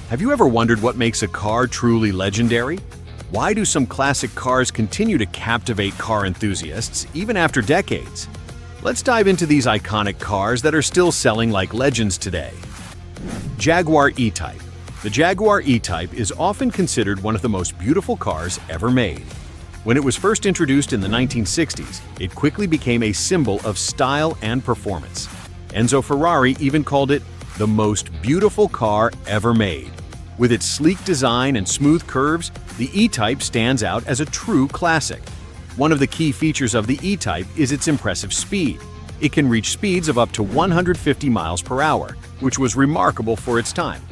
Have you ever wondered what makes a car truly legendary? Why do some classic cars continue to captivate car enthusiasts even after decades? Let's dive into these iconic cars that are still selling like legends today. Jaguar E-Type. The Jaguar E-Type is often considered one of the most beautiful cars ever made. When it was first introduced in the 1960s, it quickly became a symbol of style and performance. Enzo Ferrari even called it the most beautiful car ever made. With its sleek design and smooth curves, the E-Type stands out as a true classic. One of the key features of the E-Type is its impressive speed. It can reach speeds of up to 150 miles per hour, which was remarkable for its time.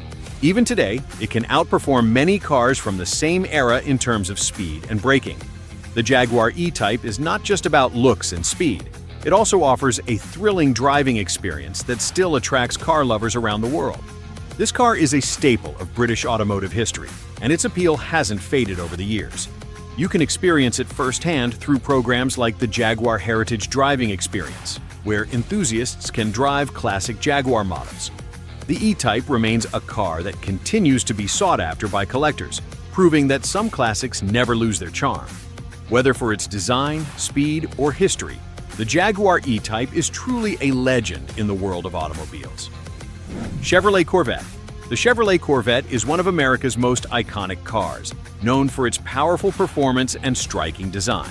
Even today, it can outperform many cars from the same era in terms of speed and braking. The Jaguar E-Type is not just about looks and speed. It also offers a thrilling driving experience that still attracts car lovers around the world. This car is a staple of British automotive history, and its appeal hasn't faded over the years. You can experience it firsthand through programs like the Jaguar Heritage Driving Experience, where enthusiasts can drive classic Jaguar models. The E-Type remains a car that continues to be sought after by collectors, proving that some classics never lose their charm. Whether for its design, speed, or history, the Jaguar E-Type is truly a legend in the world of automobiles. Chevrolet Corvette. The Chevrolet Corvette is one of America's most iconic cars, known for its powerful performance and striking design.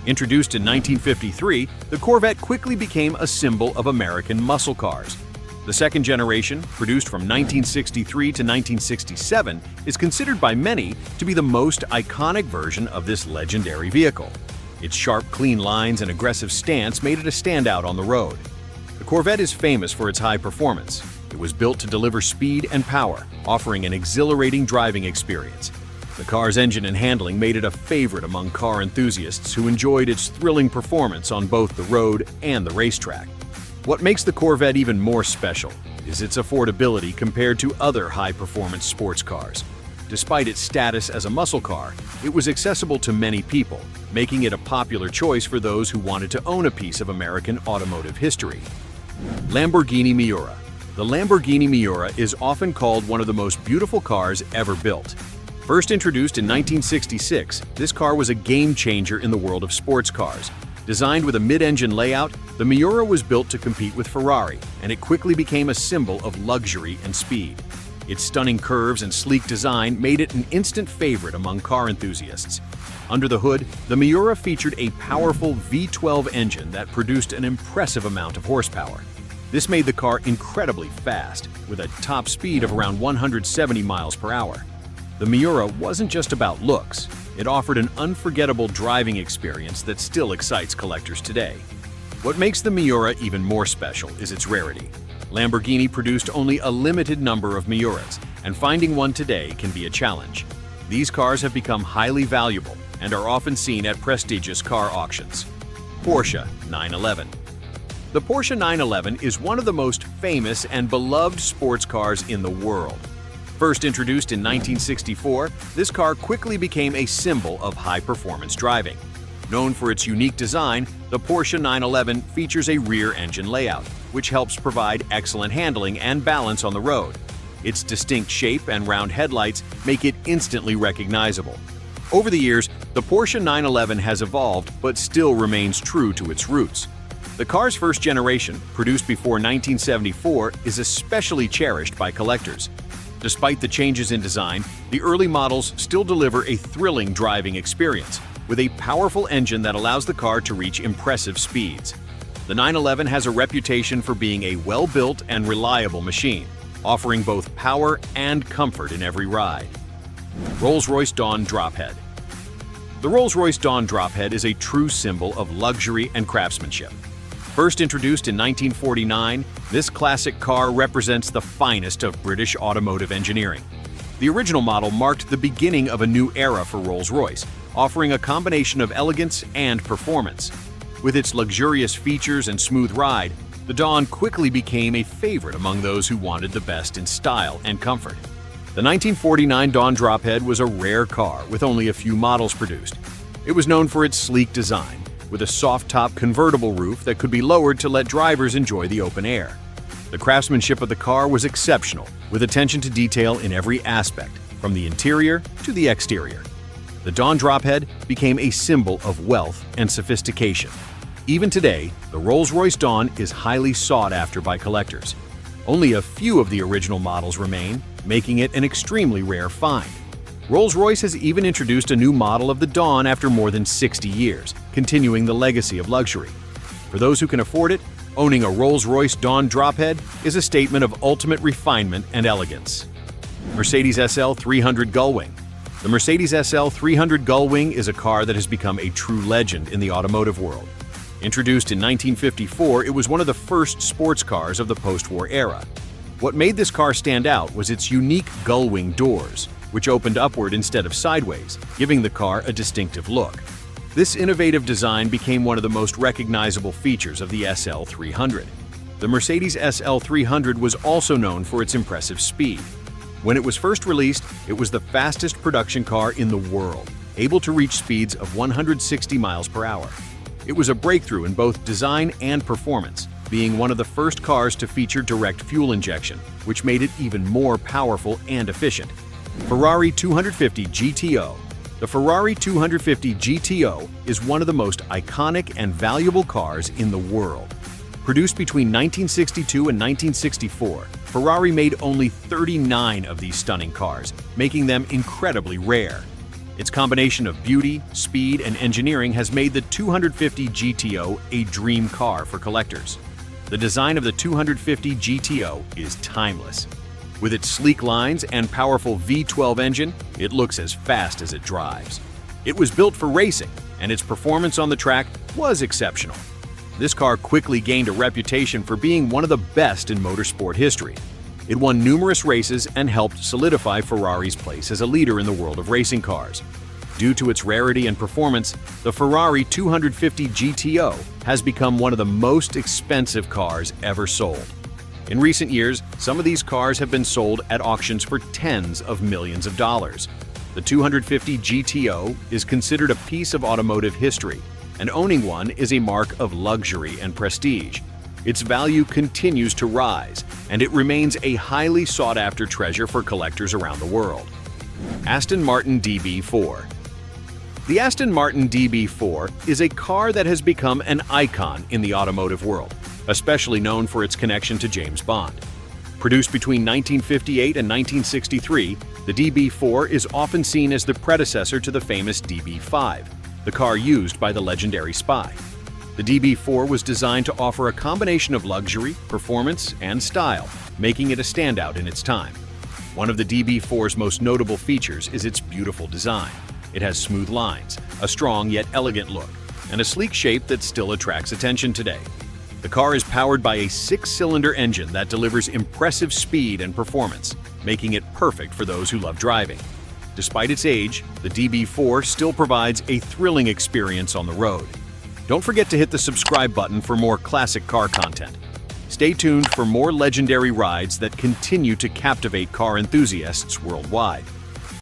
Introduced in 1953, the Corvette quickly became a symbol of American muscle cars. The second generation, produced from 1963 to 1967, is considered by many to be the most iconic version of this legendary vehicle. Its sharp, clean lines and aggressive stance made it a standout on the road. The Corvette is famous for its high performance. It was built to deliver speed and power, offering an exhilarating driving experience. The car's engine and handling made it a favorite among car enthusiasts who enjoyed its thrilling performance on both the road and the racetrack. What makes the Corvette even more special is its affordability compared to other high-performance sports cars. Despite its status as a muscle car, it was accessible to many people, making it a popular choice for those who wanted to own a piece of American automotive history. Lamborghini Miura. The Lamborghini Miura is often called one of the most beautiful cars ever built. First introduced in 1966, this car was a game-changer in the world of sports cars. Designed with a mid-engine layout, the Miura was built to compete with Ferrari, and it quickly became a symbol of luxury and speed. Its stunning curves and sleek design made it an instant favorite among car enthusiasts. Under the hood, the Miura featured a powerful V12 engine that produced an impressive amount of horsepower. This made the car incredibly fast, with a top speed of around 170 miles per hour. The Miura wasn't just about looks. It offered an unforgettable driving experience that still excites collectors today. What makes the Miura even more special is its rarity. Lamborghini produced only a limited number of Miuras, and finding one today can be a challenge. These cars have become highly valuable and are often seen at prestigious car auctions. Porsche 911. The Porsche 911 is one of the most famous and beloved sports cars in the world. First introduced in 1964, this car quickly became a symbol of high-performance driving. Known for its unique design, the Porsche 911 features a rear engine layout, which helps provide excellent handling and balance on the road. Its distinct shape and round headlights make it instantly recognizable. Over the years, the Porsche 911 has evolved but still remains true to its roots. The car's first generation, produced before 1974, is especially cherished by collectors. Despite the changes in design, the early models still deliver a thrilling driving experience, with a powerful engine that allows the car to reach impressive speeds. The 911 has a reputation for being a well-built and reliable machine, offering both power and comfort in every ride. Rolls-Royce Dawn Drophead. The Rolls-Royce Dawn Drophead is a true symbol of luxury and craftsmanship. First introduced in 1949, this classic car represents the finest of British automotive engineering. The original model marked the beginning of a new era for Rolls-Royce, offering a combination of elegance and performance. With its luxurious features and smooth ride, the Dawn quickly became a favorite among those who wanted the best in style and comfort. The 1949 Dawn Drophead was a rare car with only a few models produced. It was known for its sleek design, with a soft-top convertible roof that could be lowered to let drivers enjoy the open air. The craftsmanship of the car was exceptional, with attention to detail in every aspect, from the interior to the exterior. The Dawn drophead became a symbol of wealth and sophistication. Even today, the Rolls-Royce Dawn is highly sought after by collectors. Only a few of the original models remain, making it an extremely rare find. Rolls-Royce has even introduced a new model of the Dawn after more than 60 years, continuing the legacy of luxury. For those who can afford it, owning a Rolls-Royce Dawn drophead is a statement of ultimate refinement and elegance. Mercedes SL 300 Gullwing. The Mercedes SL 300 Gullwing is a car that has become a true legend in the automotive world. Introduced in 1954, it was one of the first sports cars of the post-war era. What made this car stand out was its unique gullwing doors, which opened upward instead of sideways, giving the car a distinctive look. This innovative design became one of the most recognizable features of the SL 300. The Mercedes SL 300 was also known for its impressive speed. When it was first released, it was the fastest production car in the world, able to reach speeds of 160 miles per hour. It was a breakthrough in both design and performance, being one of the first cars to feature direct fuel injection, which made it even more powerful and efficient. Ferrari 250 GTO. The Ferrari 250 GTO is one of the most iconic and valuable cars in the world. Produced between 1962 and 1964, Ferrari made only 39 of these stunning cars, making them incredibly rare. Its combination of beauty, speed, and engineering has made the 250 GTO a dream car for collectors. The design of the 250 GTO is timeless. With its sleek lines and powerful V12 engine, it looks as fast as it drives. It was built for racing, and its performance on the track was exceptional. This car quickly gained a reputation for being one of the best in motorsport history. It won numerous races and helped solidify Ferrari's place as a leader in the world of racing cars. Due to its rarity and performance, the Ferrari 250 GTO has become one of the most expensive cars ever sold. In recent years, some of these cars have been sold at auctions for tens of millions of dollars. The 250 GTO is considered a piece of automotive history, and owning one is a mark of luxury and prestige. Its value continues to rise, and it remains a highly sought-after treasure for collectors around the world. Aston Martin DB4. The Aston Martin DB4 is a car that has become an icon in the automotive world, especially known for its connection to James Bond. Produced between 1958 and 1963, the DB4 is often seen as the predecessor to the famous DB5, the car used by the legendary spy. The DB4 was designed to offer a combination of luxury, performance, and style, making it a standout in its time. One of the DB4's most notable features is its beautiful design. It has smooth lines, a strong yet elegant look, and a sleek shape that still attracts attention today. The car is powered by a 6-cylinder engine that delivers impressive speed and performance, making it perfect for those who love driving. Despite its age, the DB4 still provides a thrilling experience on the road. Don't forget to hit the subscribe button for more classic car content. Stay tuned for more legendary rides that continue to captivate car enthusiasts worldwide.